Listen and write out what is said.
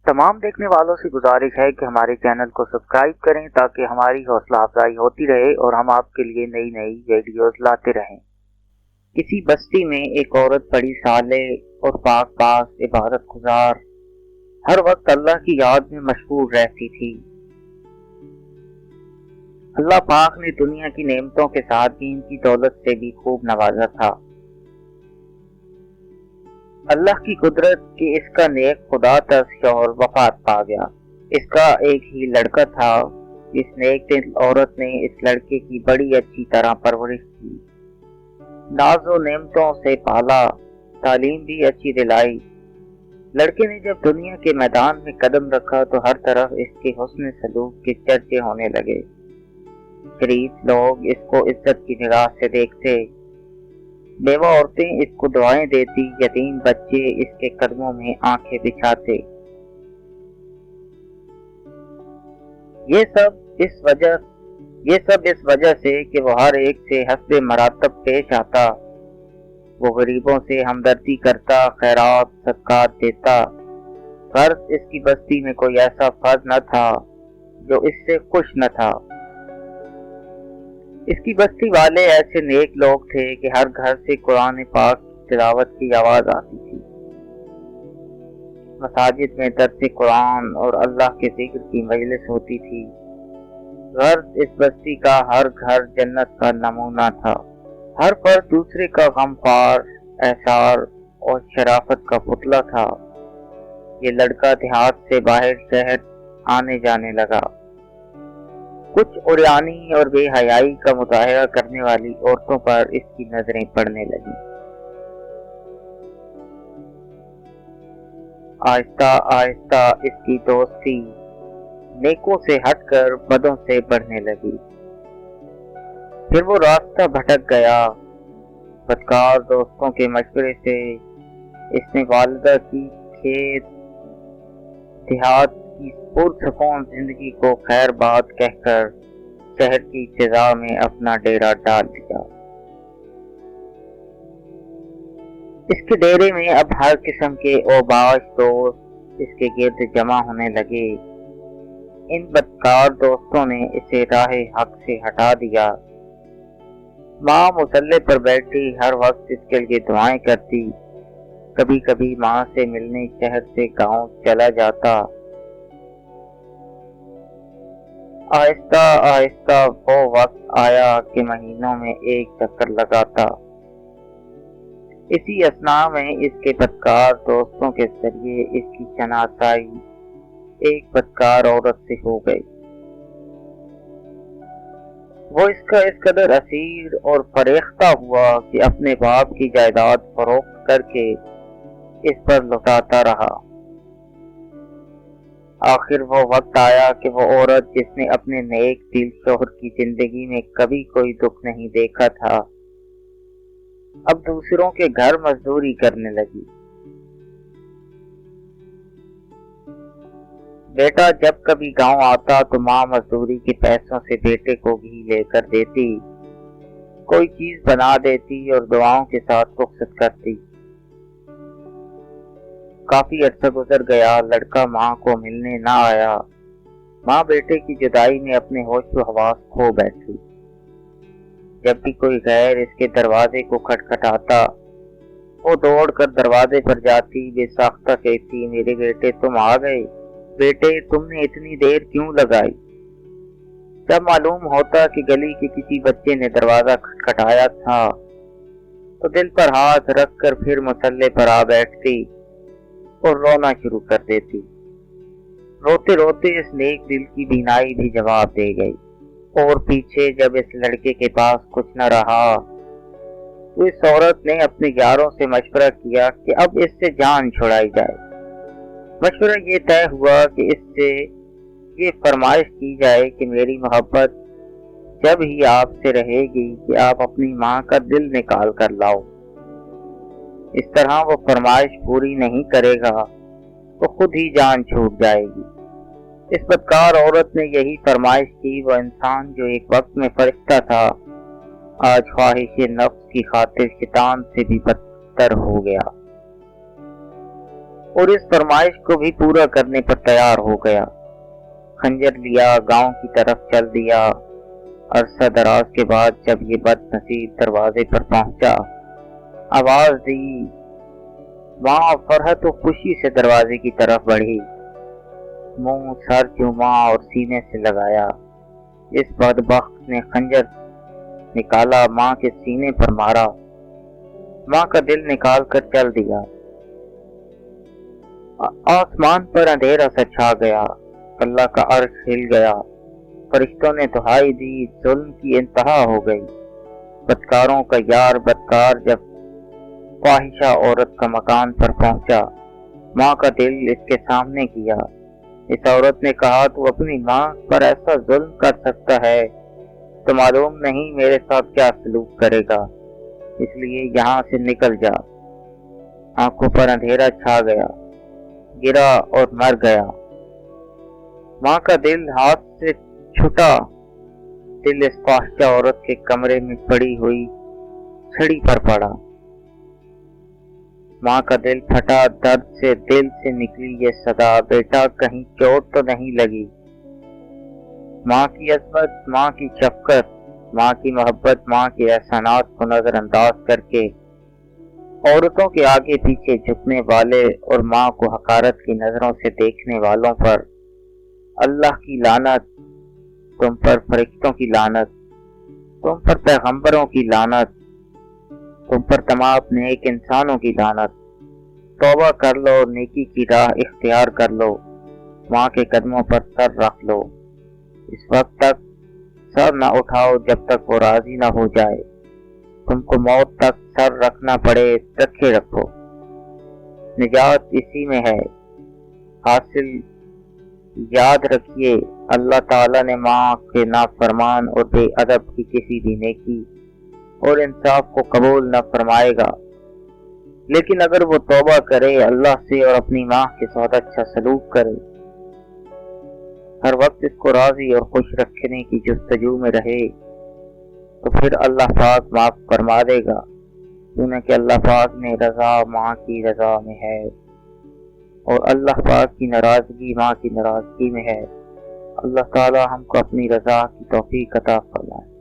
तमाम देखने वालों से गुजारिश है कि हमारे चैनल को सब्सक्राइब करें ताकि हमारी हौसला अफजाई होती रहे और हम आपके लिए नई नई वीडियोस लाते रहें। किसी बस्ती में एक औरत बड़ी सालेह और पाक पास इबादत गुजार हर वक्त अल्लाह की याद में मशगूल रहती थी। अल्लाह पाक ने दुनिया की नेमतों के साथ दीन की दौलत से भी खूब नवाजा था। अल्लाह की कुदरत कि इसका नेक खुदा तक शौहर वफात पा गया। इसका एक ही लड़का था। इस नेक दिल औरत ने इस लड़के की बड़ी अच्छी तरह परवरिश की, नाज़ो नेमतों से पाला, तालीम भी अच्छी दिलाई। लड़के ने जब दुनिया के मैदान में कदम रखा तो हर तरफ इसके हुस्न सलूक के चर्चे होने लगे। शरीफ लोग इसको इज्जत की निगाह से देखते, बेवा औरतें इसको दुआएं देती, यतीम बच्चे इसके कदमों में आंखें बिछाते। ये सब इस वजह से कि वो हर एक से हस्बे मरातब पेश आता। वो गरीबों से हमदर्दी करता, खैरात सदकात देता। फर्ज इसकी बस्ती में कोई ऐसा फर्ज न था जो इससे खुश न था। इसकी बस्ती वाले ऐसे नेक लोग थे कि हर घर से कुरान पाक की तिलावत की आवाज आती थी। मसाजिद में दर्स कुरान और अल्लाह के जिक्र की मजलिस होती थी। गर्ज इस बस्ती का हर घर जन्नत का नमूना था। हर पर दूसरे का गमख्वार, एहसार और शराफत का पुतला था। ये लड़का देहात से बाहर शहर आने जाने लगा। कुछ उरियानी और बेहयाई का मुजाहिरा करने वाली औरतों पर इसकी नजरें पड़ने लगी। आहिस्ता आहिस्ता इसकी दोस्ती नेकों से हटकर बदों से बढ़ने लगी। फिर वो रास्ता भटक गया। बदकार दोस्तों के मशवरे से इसने वालिदा की खेत देहात की पुरसुकून जिंदगी को खैर बात कहकर शहर की फिजा में अपना डेरा डाल दिया। इसके डेरे में अब हर किस्म के औबाश दोस्त इसके गिर्द जमा होने लगे। इन बदकार दोस्तों ने इसे राह हक से हटा दिया। माँ मुसल्ले पर बैठी हर वक्त इसके लिए दुआएं करती। कभी कभी माँ से मिलने शहर से गांव चला जाता। आहिस्ता आहिस्ता वो वक्त आया कि महीनों में एक चक्कर लगाता। इसी असना में इसके बदकार दोस्तों के जरिए इसकी शनाख्ताई एक बदकार औरत से हो गई। वो इसका इस कदर असीर और फरेख्ता हुआ कि अपने बाप की जायदाद फरोख्त करके इस पर लौटाता रहा। आखिर वो वक्त आया कि वो औरत जिसने अपने नेक दिल शौहर की जिंदगी में कभी कोई दुख नहीं देखा था, अब दूसरों के घर मजदूरी करने लगी। बेटा जब कभी गांव आता तो माँ मजदूरी के पैसों से बेटे को घी लेकर देती, कोई चीज बना देती और दुआओं के साथ रुखसत करती। काफी अरसा गुजर गया, लड़का माँ को मिलने ना आया। माँ बेटे की जुदाई में अपने होश व हवास खो बैठी। जब भी कोई गैर इसके दरवाजे को खटखटाता, वो दौड़कर दरवाजे पर जाती, बेसाख्ता कहती, मेरे बेटे तुम आ गए। बेटे तुमने इतनी देर क्यों लगाई? जब मालूम होता कि गली के किसी बच्चे ने दरवाजा खटखटाया था तो दिल पर हाथ रखकर फिर मुसल्ले पर आ बैठती और रोना शुरू कर देती। रोते रोते इस नेक दिल की बीनाई भी जवाब दे गई। और पीछे जब इस लड़के के पास कुछ न रहा तो इस औरत ने अपने यारों से मशवरा किया कि अब इससे जान छुड़ाई जाए। मशवरा ये तय हुआ कि इससे ये फरमाइश की जाए कि मेरी मोहब्बत जब ही आपसे रहेगी कि आप अपनी माँ का दिल निकाल कर लाओ। इस तरह वो फरमाइश पूरी नहीं करेगा तो खुद ही जान छूट जाएगी। इस बदकार औरत ने यही फरमाइश की। वो इंसान जो एक वक्त में फरिश्ता था, आज ख्वाहिश नफ्स की खातिर शैतान से भी बदतर हो गया। और इस फरमाइश को भी पूरा करने पर तैयार हो गया। खंजर लिया, गांव की तरफ चल दिया। अरसा दराज के बाद जब ये बदनसीब दरवाजे पर पहुंचा, आवाज दी। माँ फरहत तो खुशी से दरवाजे की तरफ बढ़ी, मुंह सर चूमा और सीने से लगाया। इस बदबख्त ने खंजर निकाला, माँ के सीने पर मारा। माँ का दिल निकाल कर चल दिया। आसमान पर अंधेरा सा छा गया, अल्लाह का अर्श हिल गया। फरिश्तों ने दुहाई दी, जुल्म की इंतहा हो गई। बदकारों का यार बदकार जब फाहिशा औरत का मकान पर पहुंचा, माँ का दिल इसके सामने किया। इस औरत ने कहा, तू अपनी माँ पर ऐसा जुल्म कर सकता है तो मालूम नहीं मेरे साथ क्या सलूक करेगा, इसलिए यहाँ से निकल जा। आंखों पर अंधेरा छा गया, गिरा और मर गया। माँ का दिल हाथ से छूटा। दिल इस फाहिशा औरत के कमरे में पड़ी हुई छड़ी पर पड़ा। माँ का दिल फटा। दर्द से दिल से निकली ये सदा, बेटा कहीं चोट तो नहीं लगी। माँ की अज़मत, माँ की शफ़क़त, माँ की मोहब्बत, माँ के एहसानात को नजरअंदाज करके औरतों के आगे पीछे झुकने वाले और माँ को हकारत की नजरों से देखने वालों पर अल्लाह की लानत, तुम पर फरिश्तों की लानत, तुम पर पैगंबरों की लानत, तुम पर तमाम नेक इंसानों की लानत। तौबा कर लो, नेकी की राह इख्तियार कर लो, माँ के कदमों पर सर रख लो। इस वक्त तक सर न उठाओ जब तक वो राजी न हो जाए। तुमको मौत तक सर रखना पड़े, रखे रखो। निजात इसी में है हासिल। याद रखिए, अल्लाह ताला ने माँ के नाफरमान और बेअदब की किसी भी नेकी और इंसाफ को कबूल न फरमाएगा, लेकिन अगर वो तौबा करे, अल्लाह से और अपनी माँ के साथ अच्छा सलूक करे, हर वक्त इसको राजी और खुश रखने की जुस्तजू में रहे, तो फिर अल्लाह पाक माफ फरमा देगा, क्योंकि अल्लाह पाक में रजा माँ की रजा में है और अल्लाह पाक की नाराजगी माँ की नाराजगी में है। अल्लाह ताला हमको अपनी रजा की तौफीक अता फरमाए।